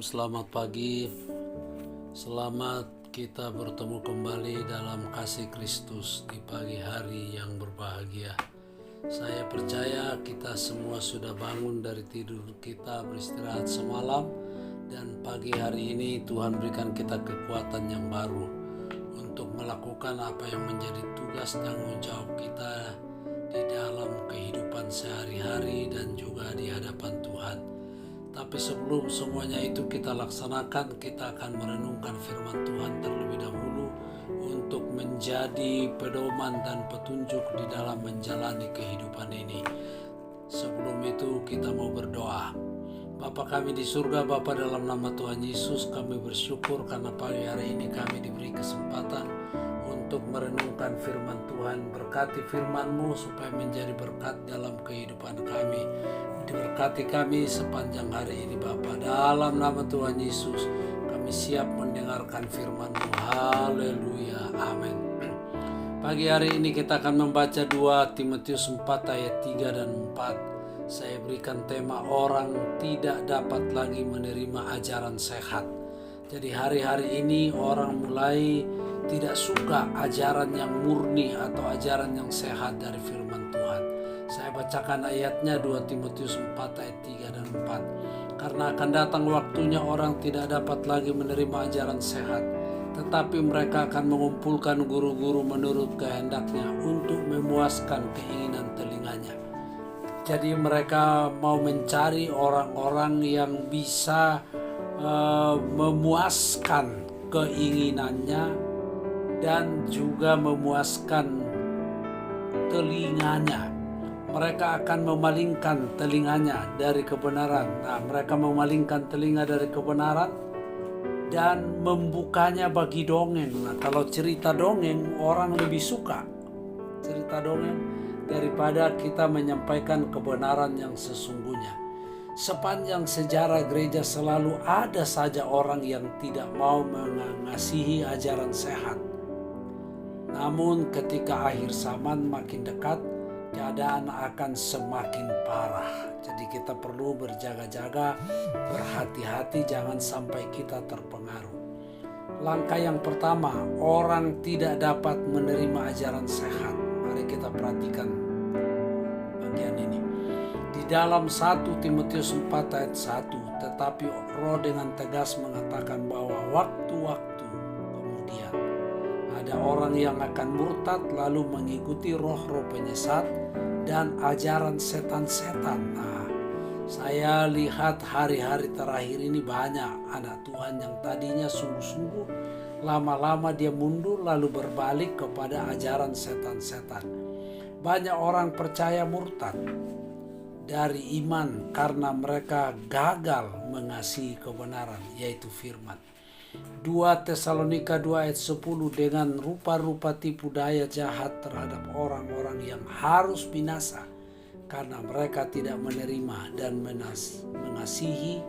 selamat pagi. Selamat kita bertemu kembali dalam kasih Kristus di pagi hari yang berbahagia. Saya percaya kita semua sudah bangun dari tidur kita, beristirahat semalam, dan pagi hari ini Tuhan berikan kita kekuatan yang baru untuk melakukan apa yang menjadi tugas tanggung jawab kita di dalam kehidupan sehari-hari dan juga di hadapan Tuhan. Tapi sebelum semuanya itu kita laksanakan, kita akan merenungkan firman Tuhan terlebih dahulu untuk menjadi pedoman dan petunjuk di dalam menjalani kehidupan ini. Sebelum itu kita mau berdoa. Bapa kami di surga, Bapa dalam nama Tuhan Yesus, kami bersyukur karena pagi hari ini kami diberi kesempatan untuk merenungkan firman Tuhan. Berkati firman-Mu supaya menjadi berkat dalam kehidupan kami. Diberkati kami sepanjang hari ini Bapa. Dalam nama Tuhan Yesus kami siap mendengarkan firman-Mu. Haleluya, amin. Pagi hari ini kita akan membaca 2 Timotius 4 ayat 3 dan 4. Saya berikan tema orang tidak dapat lagi menerima ajaran sehat. Jadi hari-hari ini orang mulai tidak suka ajaran yang murni atau ajaran yang sehat dari firman Tuhan. Saya bacakan ayatnya 2 Timotius 4 ayat 3 dan 4. Karena akan datang waktunya orang tidak dapat lagi menerima ajaran sehat, tetapi mereka akan mengumpulkan guru-guru menurut kehendaknya untuk memuaskan keinginan telinganya. Jadi mereka mau mencari orang-orang yang bisa memuaskan keinginannya dan juga memuaskan telinganya. Mereka akan memalingkan telinganya dari kebenaran. Nah, mereka memalingkan telinga dari kebenaran dan membukanya bagi dongeng. Nah, kalau cerita dongeng, orang lebih suka cerita dongeng daripada kita menyampaikan kebenaran yang sesungguhnya. Sepanjang sejarah gereja selalu ada saja orang yang tidak mau mengasihi ajaran sehat. Namun ketika akhir zaman makin dekat, keadaan akan semakin parah. Jadi kita perlu berjaga-jaga, berhati-hati jangan sampai kita terpengaruh. Langkah yang pertama, orang tidak dapat menerima ajaran sehat. Mari kita perhatikan bagian ini. Di dalam 1 Timotius 4 ayat 1, tetapi Roh dengan tegas mengatakan bahwa waktu-waktu kemudian ada orang yang akan murtad lalu mengikuti roh-roh penyesat dan ajaran setan-setan. Nah, saya lihat hari-hari terakhir ini banyak anak Tuhan yang tadinya sungguh-sungguh, lama-lama dia mundur lalu berbalik kepada ajaran setan-setan. Banyak orang percaya murtad dari iman karena mereka gagal mengasihi kebenaran, yaitu firman. 2 Tesalonika 2 ayat 10, dengan rupa-rupa tipu daya jahat terhadap orang-orang yang harus binasa karena mereka tidak menerima dan mengasihi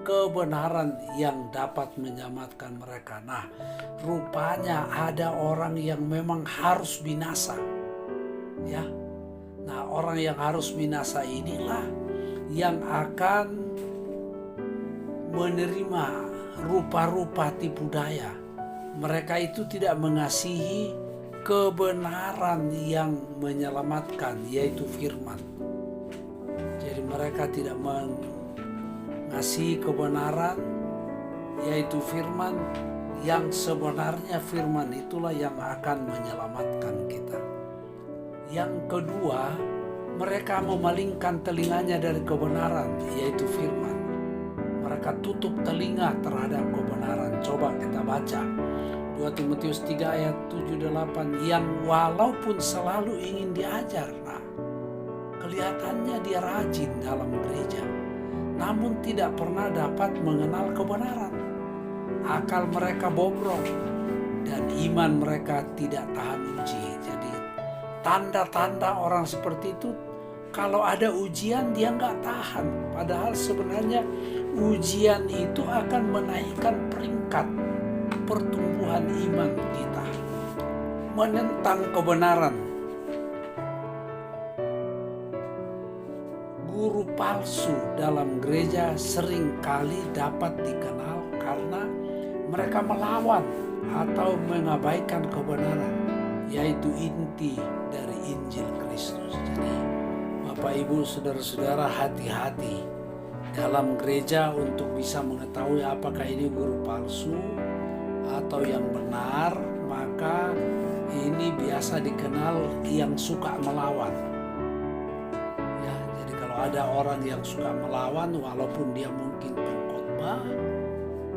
kebenaran yang dapat menyelamatkan mereka. Nah, rupanya ada orang yang memang harus binasa, ya. Nah, orang yang harus binasa inilah yang akan menerima rupa-rupa tipu daya. Mereka itu tidak mengasihi kebenaran yang menyelamatkan, yaitu firman. Jadi mereka tidak mengasihi kebenaran, yaitu firman, yang sebenarnya firman itulah yang akan menyelamatkan kita. Yang kedua, mereka memalingkan telinganya dari kebenaran, yaitu firman. Mereka tutup telinga terhadap kebenaran. Coba kita baca 2 Timotius 3 ayat 7-8, yang walaupun selalu ingin diajar. Nah, kelihatannya dia rajin dalam gereja, namun tidak pernah dapat mengenal kebenaran. Akal mereka bobrok dan iman mereka tidak tahan uji. Jadi tanda-tanda orang seperti itu, kalau ada ujian dia nggak tahan. Padahal sebenarnya ujian itu akan menaikkan peringkat pertumbuhan iman kita. Menentang kebenaran. Guru palsu dalam gereja seringkali dapat dikenal karena mereka melawan atau mengabaikan kebenaran, yaitu inti dari Injil Kristus. Jadi Bapak Ibu saudara-saudara, hati-hati dalam gereja untuk bisa mengetahui apakah ini guru palsu atau yang benar. Maka ini biasa dikenal yang suka melawan. Ya, jadi kalau ada orang yang suka melawan, walaupun dia mungkin pengkhotbah,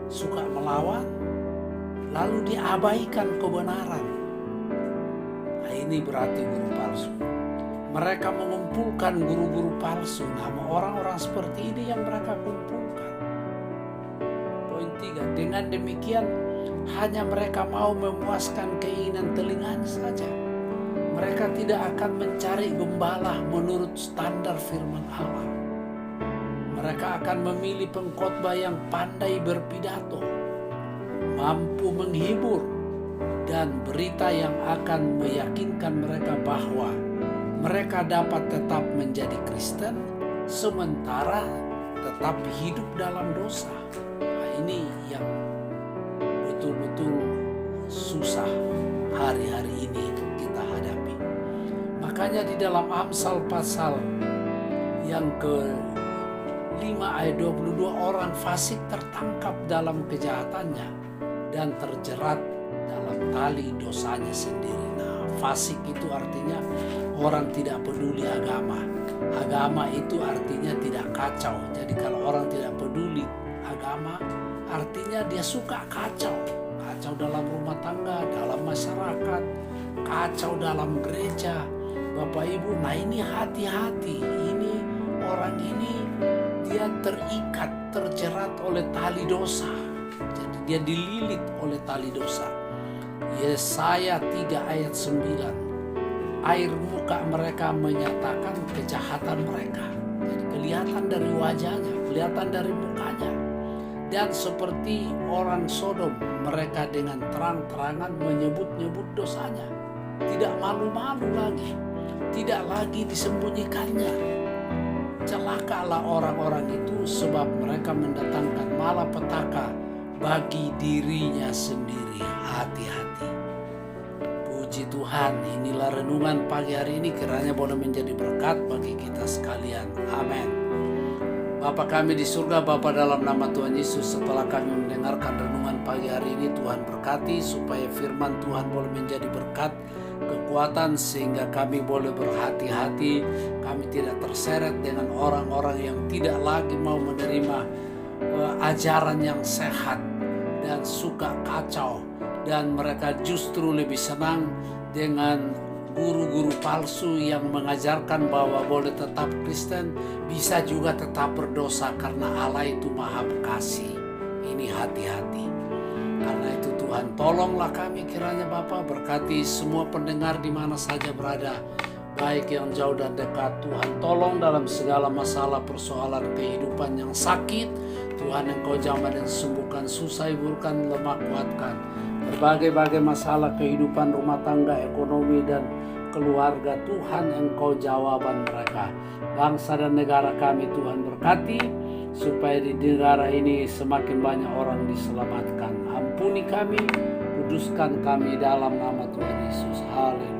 suka melawan, lalu diabaikan kebenaran, nah, ini berarti guru palsu. Mereka mengumpulkan guru-guru palsu. Nama orang-orang seperti ini yang mereka kumpulkan. Poin 3, dengan demikian hanya mereka mau memuaskan keinginan telinganya saja. Mereka tidak akan mencari gembala menurut standar firman Allah. Mereka akan memilih pengkhotbah yang pandai berpidato, mampu menghibur, dan berita yang akan meyakinkan mereka bahwa mereka dapat tetap menjadi Kristen sementara tetap hidup dalam dosa. Nah, ini yang betul-betul susah hari-hari ini kita hadapi. Makanya di dalam Amsal pasal yang ke-5 ayat 22, orang fasik tertangkap dalam kejahatannya dan terjerat dalam tali dosanya sendiri. Nah, fasik itu artinya orang tidak peduli agama. Agama itu artinya tidak kacau. Jadi kalau orang tidak peduli agama, artinya dia suka kacau. Kacau dalam rumah tangga, dalam masyarakat, kacau dalam gereja. Bapak Ibu, nah ini hati-hati. Ini orang ini dia terikat, terjerat oleh tali dosa. Jadi dia dililit oleh tali dosa. Yesaya 3 ayat 9. Air muka mereka menyatakan kejahatan mereka. Jadi kelihatan dari wajahnya, kelihatan dari mukanya. Dan seperti orang Sodom, mereka dengan terang-terangan menyebut-nyebut dosanya. Tidak malu-malu lagi, tidak lagi disembunyikannya. Celakalah orang-orang itu sebab mereka mendatangkan malapetaka bagi dirinya sendiri. Hati-hati. Puji Tuhan, inilah renungan pagi hari ini, kiranya boleh menjadi berkat bagi kita sekalian. Amin. Bapa kami di surga, Bapa dalam nama Tuhan Yesus, setelah kami mendengarkan renungan pagi hari ini, Tuhan berkati supaya firman Tuhan boleh menjadi berkat, kekuatan, sehingga kami boleh berhati-hati, kami tidak terseret dengan orang-orang yang tidak lagi mau menerima ajaran yang sehat dan suka kacau, dan mereka justru lebih senang dengan guru-guru palsu yang mengajarkan bahwa boleh tetap Kristen, bisa juga tetap berdosa karena Allah itu Maha Pengasih. Ini hati-hati. Karena itu Tuhan tolonglah kami kiranya Bapa, berkati semua pendengar di mana saja berada, baik yang jauh dan dekat. Tuhan tolong dalam segala masalah persoalan kehidupan yang sakit. Tuhan Engkau jamah dan sembuhkan, susah hiburkan, lemah kuatkan. Berbagai-bagai masalah kehidupan rumah tangga, ekonomi, dan keluarga, Tuhan Engkau jawaban mereka. Bangsa dan negara kami Tuhan berkati, supaya di negara ini semakin banyak orang diselamatkan. Ampuni kami, kuduskan kami dalam nama Tuhan Yesus. Haleluya.